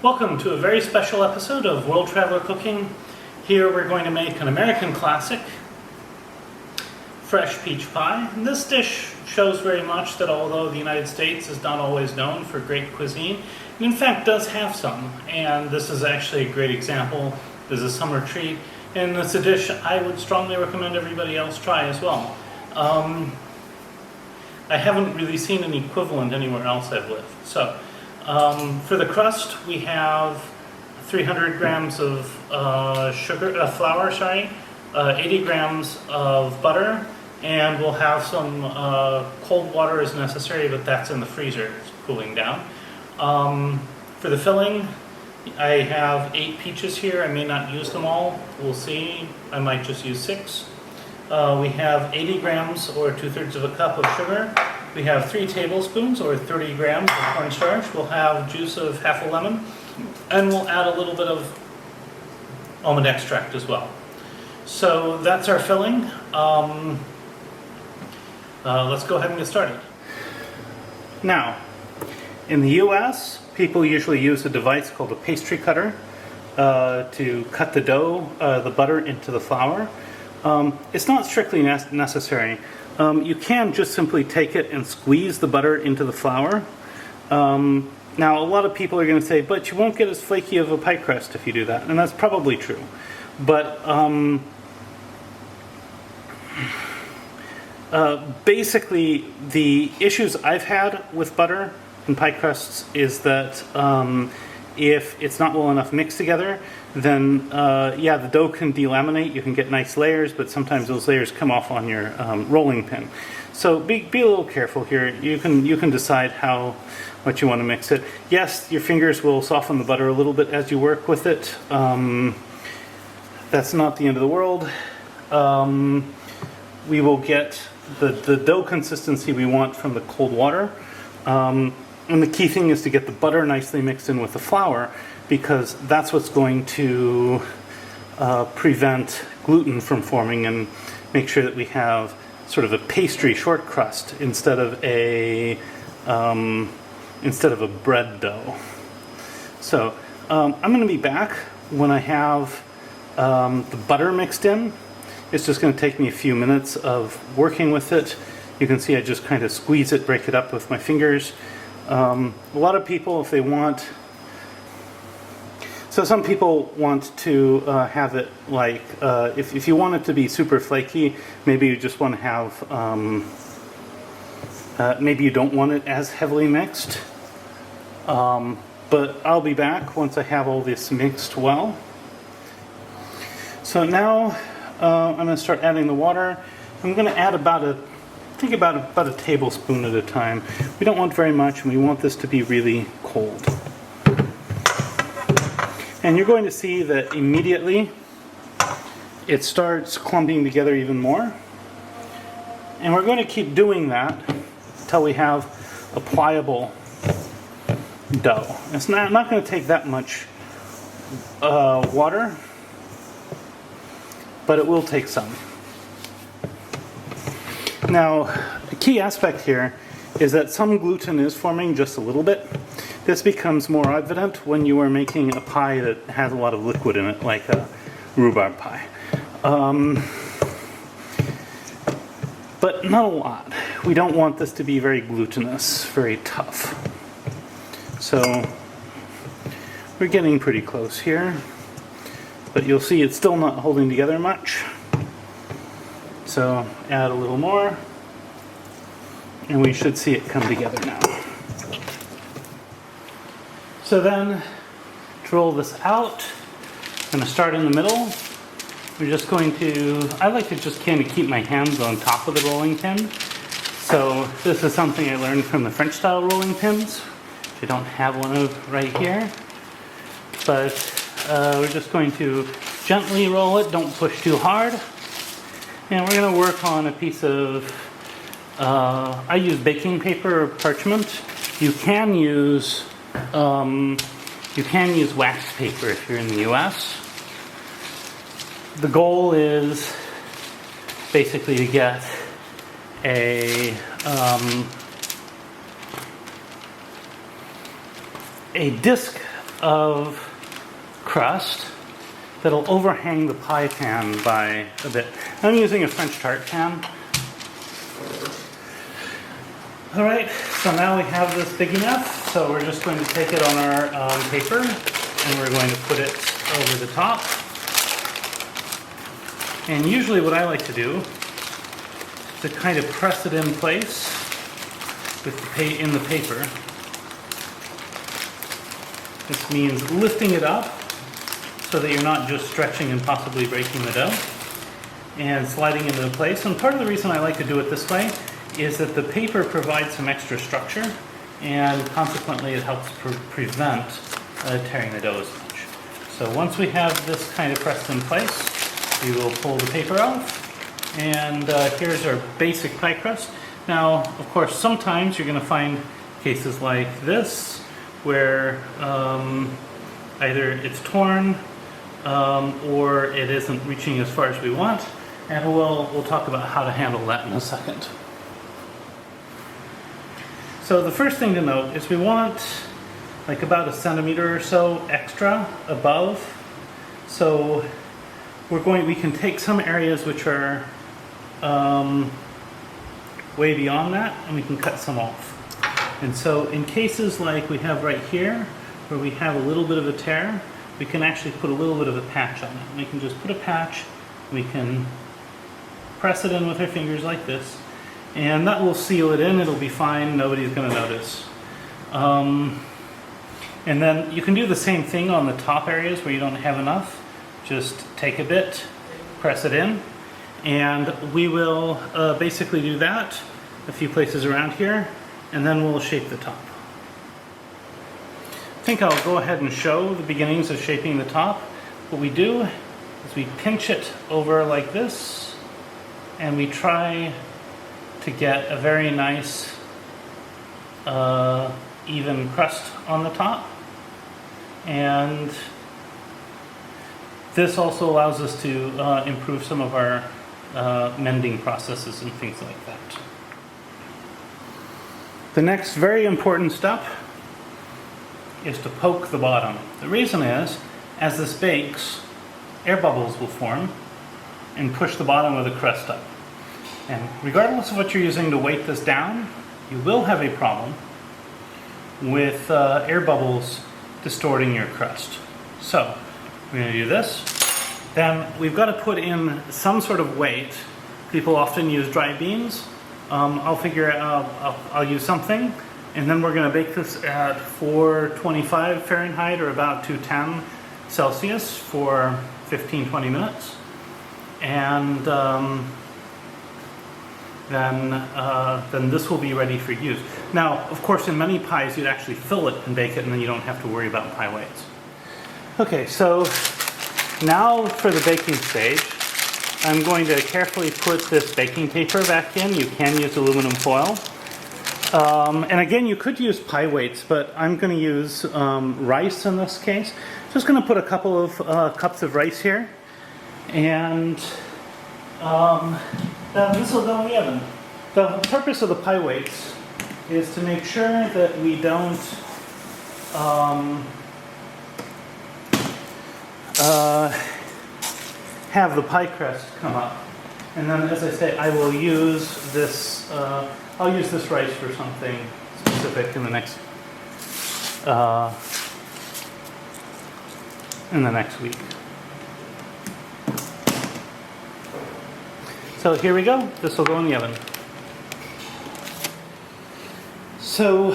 Welcome to a very special episode of World Traveler Cooking. Here we're going to make an American classic, fresh peach pie. And this dish shows very much that although the United States is not always known for great cuisine, it in fact does have some. And this is actually a great example. This is a summer treat. And it's a dish I would strongly recommend everybody else try as well. I haven't really seen an equivalent anywhere else I've lived. So, for the crust, we have 300 grams of flour, 80 grams of butter, and we'll have some cold water as necessary, but that's in the freezer, it's cooling down. For the filling, I have 8 peaches here. I may not use them all. We'll see. I might just use 6. We have 80 grams, or 2/3 of a cup of sugar. We have 3 tablespoons, or 30 grams of cornstarch. We'll have juice of half a lemon, and we'll add a little bit of almond extract as well. So that's our filling. Let's go ahead and get started. Now, in the US, people usually use a device called a pastry cutter to cut the dough, the butter into the flour. It's not strictly necessary. You can just simply take it and squeeze the butter into the flour. Now, a lot of people are going to say, but you won't get as flaky of a pie crust if you do that, and that's probably true. But basically, the issues I've had with butter and pie crusts is that if it's not well enough mixed together, then yeah, the dough can delaminate. You can get nice layers, but sometimes those layers come off on your rolling pin. So be a little careful here. You can decide how much you want to mix it. Yes, your fingers will soften the butter a little bit as you work with it. That's not the end of the world. We will get the dough consistency we want from the cold water. And the key thing is to get the butter nicely mixed in with the flour, because that's what's going to prevent gluten from forming and make sure that we have sort of a pastry short crust instead of a bread dough. So I'm going to be back when I have the butter mixed in. It's just going to take me a few minutes of working with it. You can see I just kind of squeeze it, break it up with my fingers. A lot of people, if they want, so some people want to have it like, if you want it to be super flaky, maybe you just want to have, maybe you don't want it as heavily mixed. But I'll be back once I have all this mixed well. So now I'm going to start adding the water. I'm going to add about a tablespoon at a time. We don't want very much, and we want this to be really cold. And you're going to see that immediately it starts clumping together even more. And we're going to keep doing that until we have a pliable dough. It's not going to take that much water, but it will take some. Now, a key aspect here is that some gluten is forming just a little bit. This becomes more evident when you are making a pie that has a lot of liquid in it, like a rhubarb pie. But not a lot. We don't want this to be very glutinous, very tough. So, we're getting pretty close here. But you'll see it's still not holding together much. So add a little more, and we should see it come together now. So then, to roll this out, I'm going to start in the middle. We're just going to, I like to just kind of keep my hands on top of the rolling pin. So this is something I learned from the French style rolling pins. I don't have one of right here. But we're just going to gently roll it, don't push too hard. And we're going to work on a piece of, I use baking paper or parchment. You can use wax paper if you're in the US. The goal is basically to get a disc of crust that'll overhang the pie pan by a bit. I'm using a French tart pan. Alright, so now we have this big enough, so we're just going to take it on our paper and we're going to put it over the top. And usually what I like to do is to kind of press it in place with in the paper. This means lifting it up so that you're not just stretching and possibly breaking the dough, and sliding into place. And part of the reason I like to do it this way is that the paper provides some extra structure, and consequently it helps prevent tearing the dough as much. So once we have this kind of pressed in place, we will pull the paper off, and here's our basic pie crust. Now, of course, sometimes you're going to find cases like this where either it's torn or it isn't reaching as far as we want, and we'll talk about how to handle that in a second. So the first thing to note is we want like about 1 centimeter or so extra above. So we can take some areas which are way beyond that, and we can cut some off. And so in cases like we have right here, where we have a little bit of a tear, we can actually put a little bit of a patch on it. We can just put a patch, we can press it in with our fingers like this, and that will seal it in. It'll be fine, nobody's going to notice. And then you can do the same thing on the top areas where you don't have enough. Just take a bit, press it in, and we will basically do that a few places around here, and then we'll shape the top. I think I'll go ahead and show the beginnings of shaping the top. What we do is we pinch it over like this, and we try to get a very nice even crust on the top. And this also allows us to improve some of our mending processes and things like that. The next very important step is to poke the bottom. The reason is, as this bakes, air bubbles will form and push the bottom of the crust up. And regardless of what you're using to weight this down, you will have a problem with air bubbles distorting your crust. So we're going to do this. Then we've got to put in some sort of weight. People often use dry beans. I'll use something, and then we're going to bake this at 425 Fahrenheit or about 210 Celsius for 15-20 minutes. And then this will be ready for use. Now, of course, in many pies, you'd actually fill it and bake it, and then you don't have to worry about pie weights. Okay, so now for the baking stage, I'm going to carefully put this baking paper back in. You can use aluminum foil. And again, you could use pie weights, but I'm going to use rice in this case. Just going to put a couple of cups of rice here, and then this will go in the oven. The purpose of the pie weights is to make sure that we don't have the pie crust come up. And then, as I say, I will use this, I'll use this rice for something specific in the next week. So here we go. This will go in the oven. So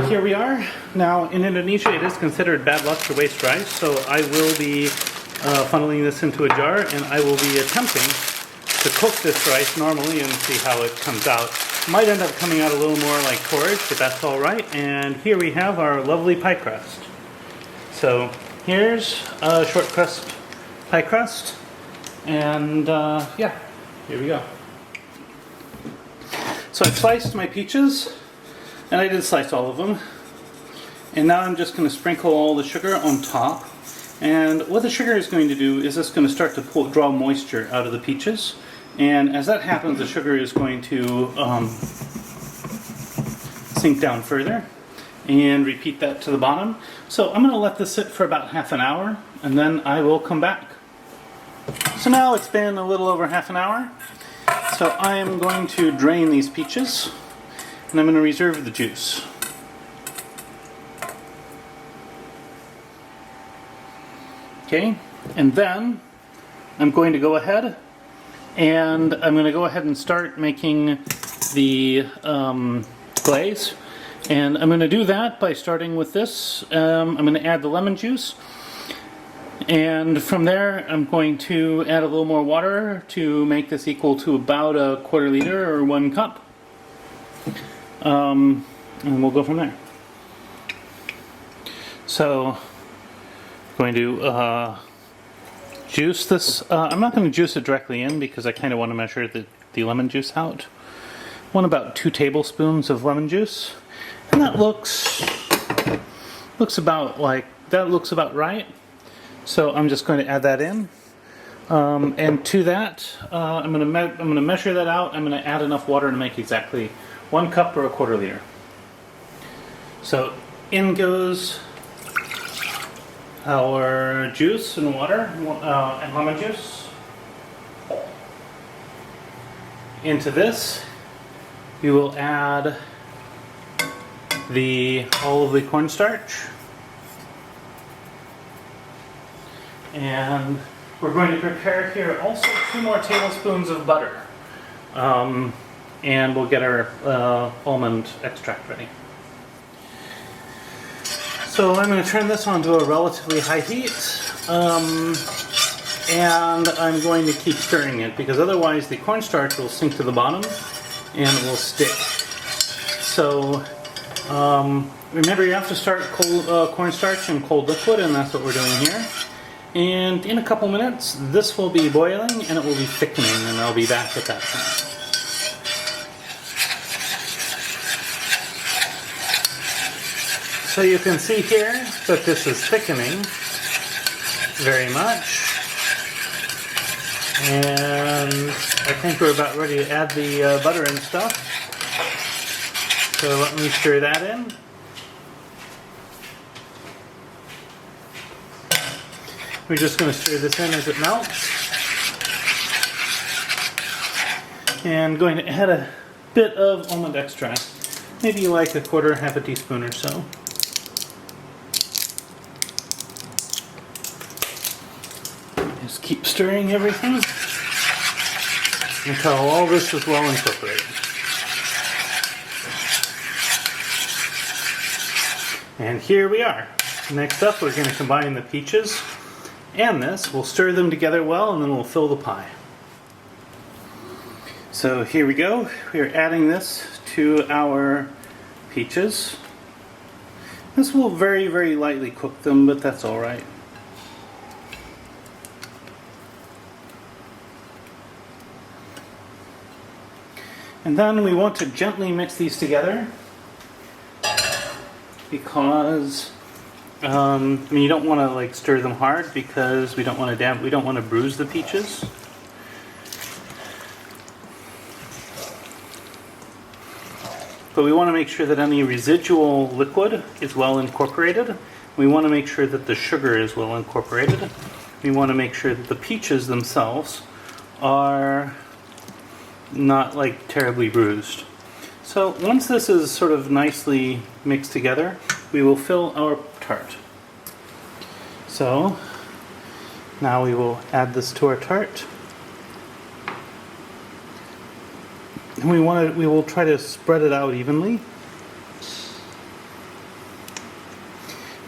here we are. Now in Indonesia it is considered bad luck to waste rice, so I will be funneling this into a jar, and I will be attempting to cook this rice normally and see how it comes out. Might end up coming out a little more like porridge, but that's all right. And here we have our lovely pie crust. So here's a short crust pie crust, and yeah, here we go. So I sliced my peaches, and I did slice all of them. And now I'm just going to sprinkle all the sugar on top. And what the sugar is going to do is it's going to start to draw moisture out of the peaches. And as that happens, the sugar is going to sink down further. and repeat that to the bottom. So I'm going to let this sit for about half an hour, and then I will come back. So now it's been a little over half an hour. So I am going to drain these peaches, and I'm going to reserve the juice. Okay, and then I'm going to go ahead and start making the glaze. And I'm going to do that by starting with this. I'm going to add the lemon juice. And from there, I'm going to add a little more water to make this equal to about a quarter liter or 1 cup. And we'll go from there. So, I'm going to juice this. I'm not going to juice it directly in because I kind of want to measure the lemon juice out. I want about 2 tablespoons of lemon juice. And that looks about right. So I'm just going to add that in, and to that I'm going to measure that out. I'm going to add enough water to make exactly 1 cup or a quarter liter. So in goes our juice and water and lemon juice. Into this we will add all of the cornstarch. And we're going to prepare here also 2 more tablespoons of butter. And we'll get our almond extract ready. So I'm going to turn this on to a relatively high heat. And I'm going to keep stirring it because otherwise the cornstarch will sink to the bottom and it will stick. So remember, you have to start cold cornstarch in cold liquid, and that's what we're doing here. And in a couple minutes, this will be boiling and it will be thickening, and I'll be back at that point. So you can see here that this is thickening very much. And I think we're about ready to add the butter and stuff. So let me stir that in. We're just going to stir this in as it melts. And going to add a bit of almond extract. Maybe like a quarter, half a teaspoon or so. Just keep stirring everything until all this is well incorporated. And here we are. Next up, we're going to combine the peaches and this. We'll stir them together well, and then we'll fill the pie. So here we go. We are adding this to our peaches. This will very, very lightly cook them, but that's all right. And then we want to gently mix these together because you don't want to stir them hard because we don't want to bruise the peaches. But we want to make sure that any residual liquid is well incorporated. We want to make sure that the sugar is well incorporated. We want to make sure that the peaches themselves are not terribly bruised. So once this is sort of nicely mixed together, we will fill our tart. So now we will add this to our tart. And we will try to spread it out evenly.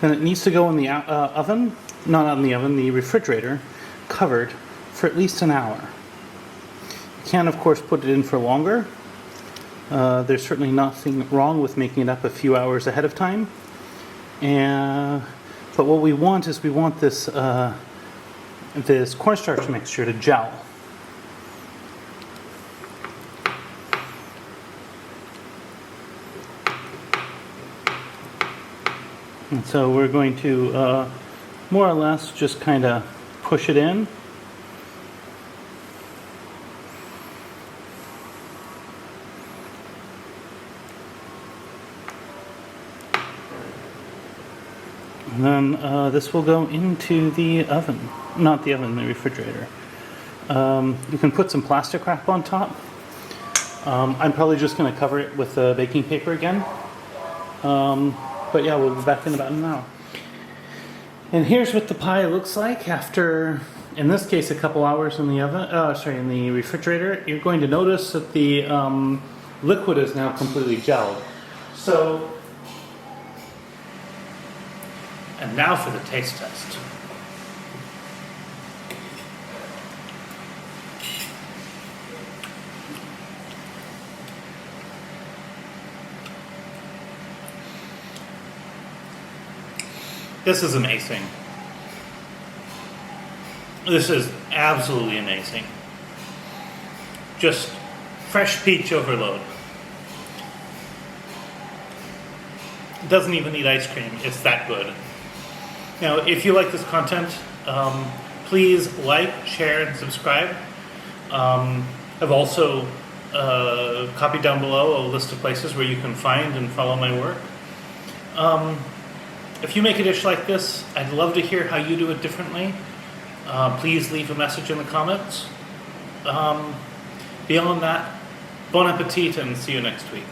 Then it needs to go in the oven, not in the oven, the refrigerator, covered for at least an hour. You can, of course, put it in for longer. There's certainly nothing wrong with making it up a few hours ahead of time. But what we want is this this cornstarch mixture to gel. And so we're going to more or less just kind of push it in. And then this will go into the oven. Not the oven, the refrigerator. You can put some plastic wrap on top. I'm probably just going to cover it with baking paper again. But yeah, we'll be back in about an hour. And here's what the pie looks like after, in this case, a couple hours in the oven. In the refrigerator. You're going to notice that the liquid is now completely gelled. So, and now for the taste test. This is amazing. This is absolutely amazing. Just fresh peach overload. It doesn't even need ice cream. It's that good. Now, if you like this content, please like, share, and subscribe. I've also copied down below a list of places where you can find and follow my work. If you make a dish like this, I'd love to hear how you do it differently. Please leave a message in the comments. Beyond that, bon appetit and see you next week.